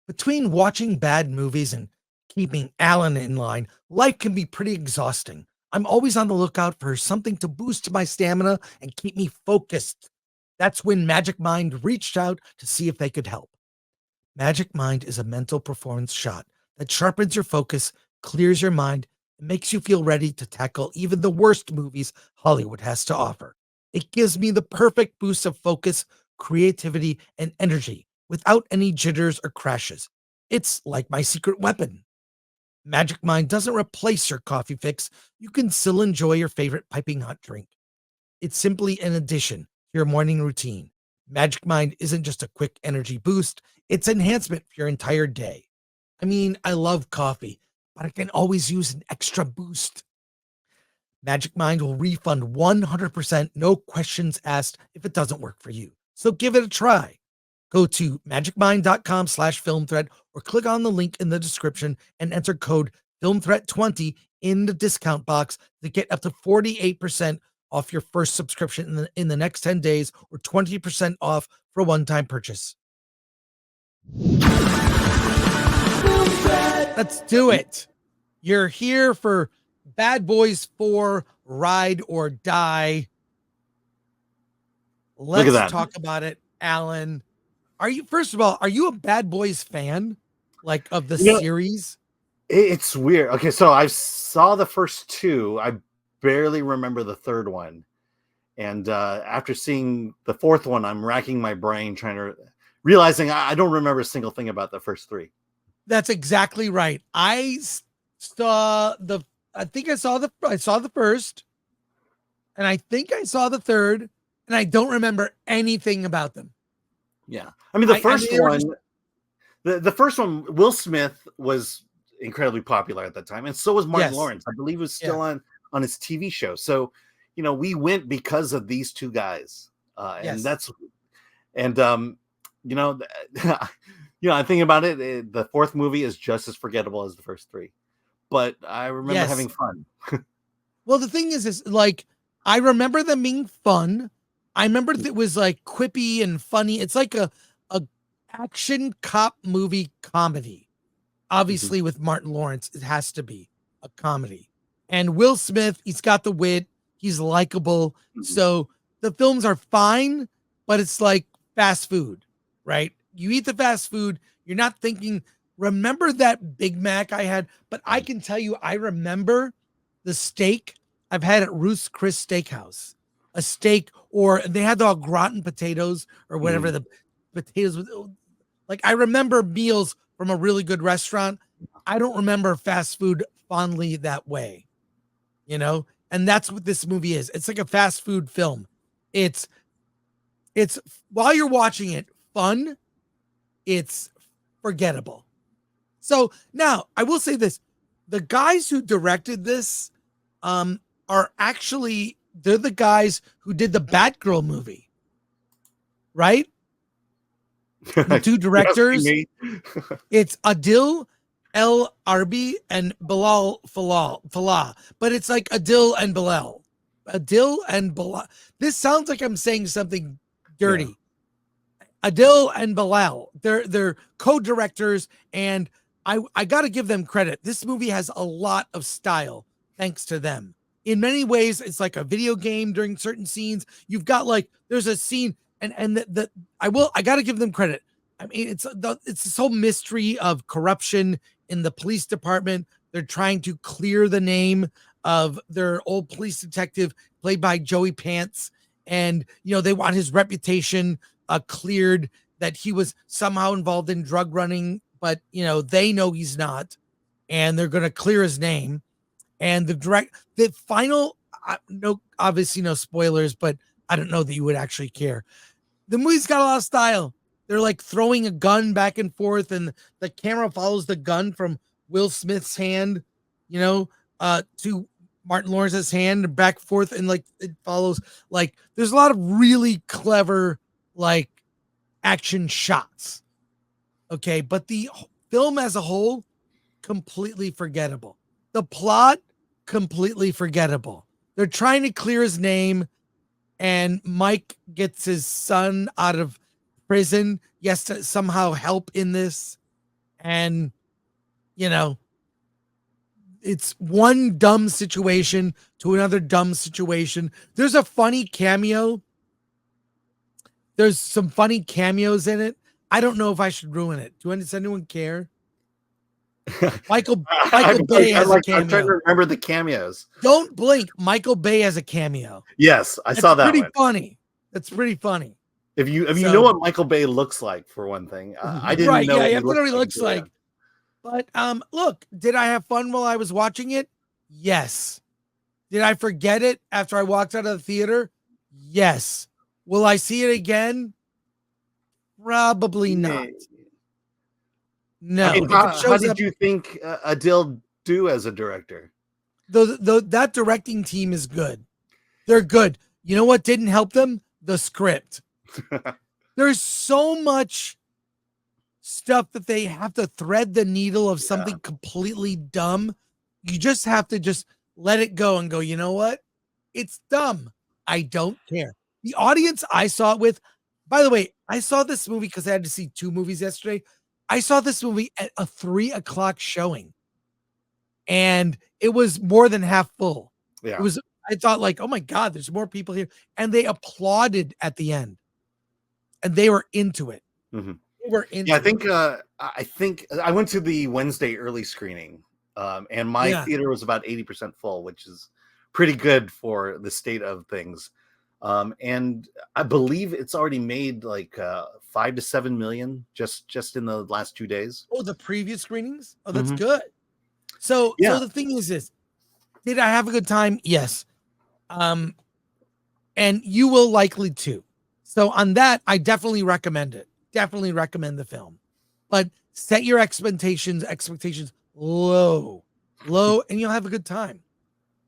Between watching bad movies and keeping Alan in line, life can be pretty exhausting. I'm always on the lookout for something to boost my stamina and keep me focused. That's when Magic Mind reached out to see if they could help. Magic Mind is a mental performance shot that sharpens your focus, clears your mind, and makes you feel ready to tackle even the worst movies Hollywood has to offer. It gives me the perfect boost of focus, creativity, and energy without any jitters or crashes. It's like my secret weapon. Magic Mind doesn't replace your coffee fix. You can still enjoy your favorite piping hot drink. It's simply an addition to your morning routine. Magic Mind isn't just a quick energy boost, it's enhancement for your entire day. I mean, I love coffee, but I can always use an extra boost. Magic Mind will refund 100%, no questions asked if it doesn't work for you. So give it a try. Go to magicmind.com/filmthread or click on the link in the description and enter code filmthreat20 in the discount box to get up to 48% off your first subscription in the next 10 days or 20% off for a one-time purchase. Let's do it. You're here for Bad Boys 4 Ride or Die. Let's talk about it, Alan. First of all, are you a Bad Boys fan? Like of the series? It's weird. Okay, so I saw the first two. I barely remember the third one. And after seeing the fourth one, I'm racking my brain realizing I don't remember a single thing about the first three. That's exactly right. I saw the first, and I think I saw the third, and I don't remember anything about them. Yeah. I mean, the first one, Will Smith was incredibly popular at that time, and so was Martin Lawrence. I believe he was still on his TV show. So, we went because of these two guys. And I think about it, the fourth movie is just as forgettable as the first three, but I remember having fun. Well, the thing is like, I remember them being fun. I remember it was like quippy and funny. It's like a action cop movie comedy. Obviously, with Martin Lawrence, it has to be a comedy. And Will Smith, he's got the wit. He's likable. So the films are fine, but it's like fast food, right? You eat the fast food. You're not thinking, remember that Big Mac I had? But I can tell you, I remember the steak I've had at Ruth's Chris Steakhouse. A steak, or they had the gratin potatoes or whatever the potatoes with. Like, I remember meals from a really good restaurant. I don't remember fast food fondly that way, and that's what this movie is. It's like a fast food film. It's while you're watching it, fun. It's forgettable. So now I will say this: the guys who directed this are actually, they're the guys who did the Batgirl movie, right? The two directors. It's Adil El Arbi and Bilal Falah, but it's like Adil and Bilal. This sounds like I'm saying something dirty. Yeah. Adil and Bilal, they're co-directors, and I got to give them credit. This movie has a lot of style thanks to them. In many ways, it's like a video game during certain scenes. You've got there's a scene, and I got to give them credit. I mean, it's this whole mystery of corruption in the police department. They're trying to clear the name of their old police detective played by Joey Pants. And, they want his reputation cleared, that he was somehow involved in drug running, but, they know he's not. And they're going to clear his name. And the final, obviously no spoilers, but I don't know that you would actually care. The movie's got a lot of style. They're like throwing a gun back and forth, and the camera follows the gun from Will Smith's hand, to Martin Lawrence's hand, back and forth, and it follows. There's a lot of really clever action shots. Okay, but the film as a whole, completely forgettable. The plot, completely forgettable. They're trying to clear his name, and Mike gets his son out of prison. He has to somehow help in this. And, you know, it's one dumb situation to another dumb situation. There's a funny cameo. There's some funny cameos in it. I don't know if I should ruin it. Does anyone care? Michael Bay has a cameo. I'm trying to remember the cameos. Don't blink. Michael Bay has a cameo. Yes, I saw that one. Funny. That's pretty funny. If you know what Michael Bay looks like, for one thing, I didn't know. Yeah, what he looks like. But look, did I have fun while I was watching it? Yes. Did I forget it after I walked out of the theater? Yes. Will I see it again? Probably not. No. I mean, how did you think Adil do as a director? That directing team is good. They're good. You know what didn't help them? The script. There's so much stuff that they have to thread the needle of something completely dumb. You just have to just let it go and go, you know what? It's dumb. I don't care. The audience I saw it with, by the way, I saw this movie because I had to see 2 movies yesterday. I saw this movie at a 3:00 showing, and it was more than half full. Yeah. It was, I thought like, oh my God, there's more people here. And they applauded at the end. And they were into it. Mm-hmm. They were into it. I think I went to the Wednesday early screening, and my theater was about 80% full, which is pretty good for the state of things. And I believe it's already made like 5 to 7 million just in the last 2 days. Oh, the previous screenings? Oh, that's good. So the thing is this, did I have a good time? Yes. And you will likely too. So on that, I definitely recommend it. Definitely recommend the film. But set your expectations low, and you'll have a good time.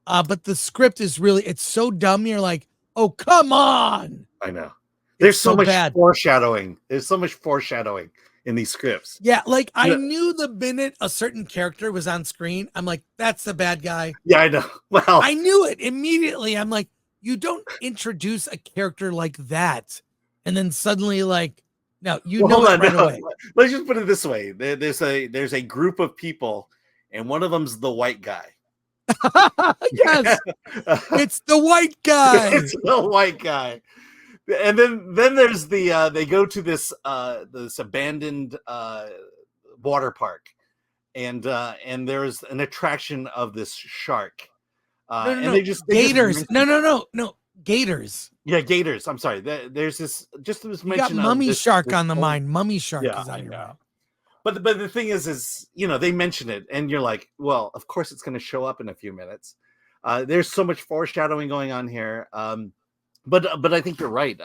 But the script is really, it's so dumb. You're like, oh, come on. I know. There's so much foreshadowing. There's so much foreshadowing in these scripts. Yeah, like I knew the minute a certain character was on screen, I'm like, that's the bad guy. Yeah, I know. Well, I knew it immediately. I'm like, you don't introduce a character like that and then suddenly like, no, know it right away. Let's just put it this way. There's a group of people, and one of them's the white guy. Yes, it's the white guy. It's the white guy. And then there's the they go to this abandoned water park, and there's an attraction of this shark. No, they gators. No, gators. Yeah, gators. I'm sorry. There's this mention. You got mummy shark on the mind. Mummy shark is on your mind. But the thing is they mention it, and you're like, well, of course it's going to show up in a few minutes. There's so much foreshadowing going on here. But I think you're right.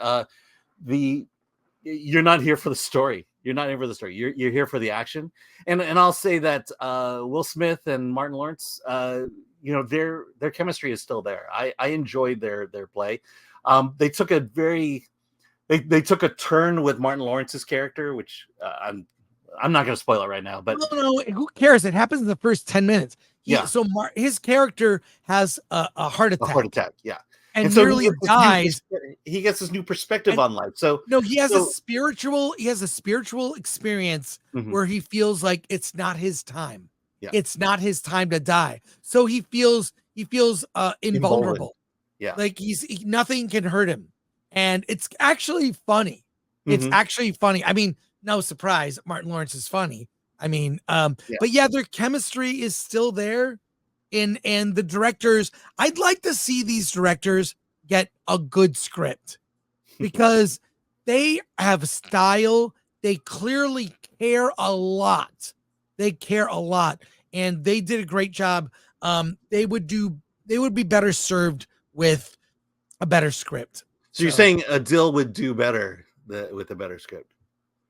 You're not here for the story. You're not here for the story. You're here for the action. And I'll say that Will Smith and Martin Lawrence, their chemistry is still there. I enjoyed their play. They took they took a turn with Martin Lawrence's character, which I'm not going to spoil it right now. But no, who cares? It happens in the first 10 minutes. So his character has a heart attack. A heart attack, yeah. And so nearly dies. He gets this new perspective on life. So no, he has a spiritual experience where he feels like it's not his time. Yeah. It's not his time to die. So he feels invulnerable. Yeah. Like nothing can hurt him. And it's actually funny. It's actually funny. I mean, no surprise, Martin Lawrence is funny. I mean, but yeah, their chemistry is still there. And the directors, I'd like to see these directors get a good script because they have style. They clearly care a lot. And they did a great job. They would be better served with a better script. So you're saying Adil would do better with a better script?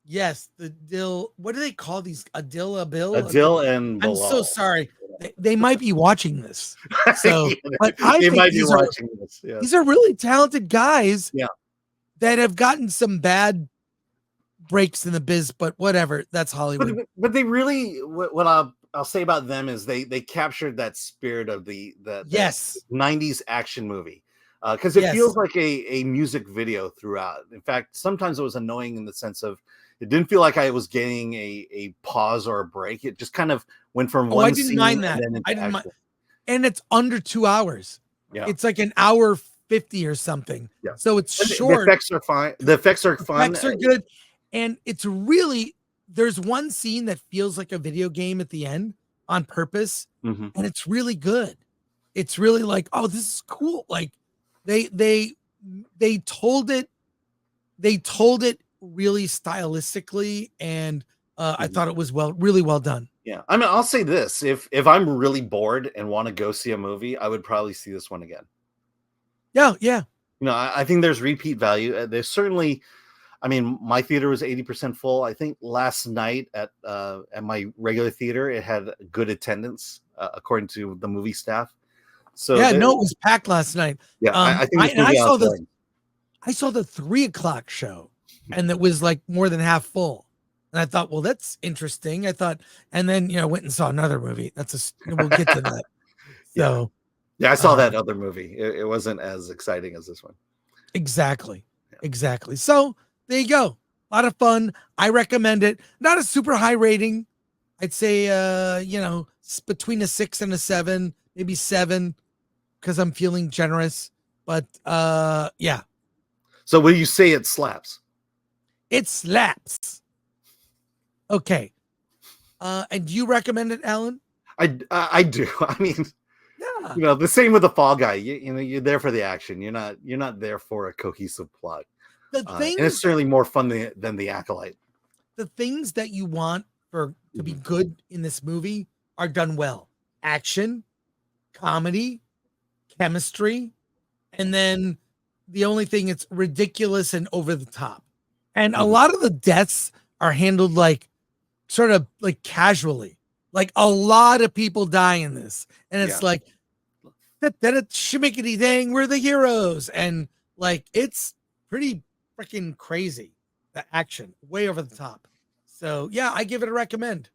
Yes, the Dill. What do they call these? Adil and Bilal. I'm so sorry. They might be watching this. So, but they might be watching this. Yeah. These are really talented guys. Yeah. That have gotten some bad breaks in the biz, but whatever. That's Hollywood. But they really, what I'll say about them is they captured that spirit of the 90s action movie. Because it feels like a music video throughout. In fact, sometimes it was annoying in the sense of It didn't feel like I was getting a pause or a break. It just kind of went from Oh, one I didn't scene mind that. and then I into didn't mind. action. And it's under 2 hours. Yeah. It's like an hour 50 or something. Yeah. So it's And short. the effects are fine. The effects are fun. Effects are good. And it's really, there's one scene that feels like a video game at the end on purpose. Mhm. And it's really good. It's really like, oh, this is cool. Like they told it really stylistically, and I thought it was really well done. Yeah. I mean, I'll say this. If I'm really bored and want to go see a movie, I would probably see this one again. Yeah. You know, I think there's repeat value. There's certainly, I mean, my theater was 80% full. I think last night at my regular theater, it had good attendance, according to the movie staff. So Yeah, no, it was packed last night. Yeah, I think this movie I saw outdone. I saw the 3:00 show, and it was like more than half full. And I thought, well, that's interesting. I thought, and then went and saw another movie. We'll get to that. So Yeah, I saw that other movie. It wasn't as exciting as this one. exactly. So there you go. A lot of fun. I recommend it. Not a super high rating. I'd say between a 6 and a 7, maybe 7, because I'm feeling generous. But yeah. So will you say it slaps? It slaps. Okay. And do you recommend it, Alan? I do. I mean, yeah. The same with the Fall Guy. You're there for the action. You're not there for a cohesive plot. The things, and it's certainly more fun than the Acolyte. The things that you want to be good in this movie are done well. Action, comedy, chemistry, and then the only thing, it's ridiculous and over the top. And a lot of the deaths are handled like sort of like casually. Like a lot of people die in this. And it's like that shimmikity dang, we're the heroes. And like it's pretty freaking crazy. The action way over the top. So yeah, I give it a recommend.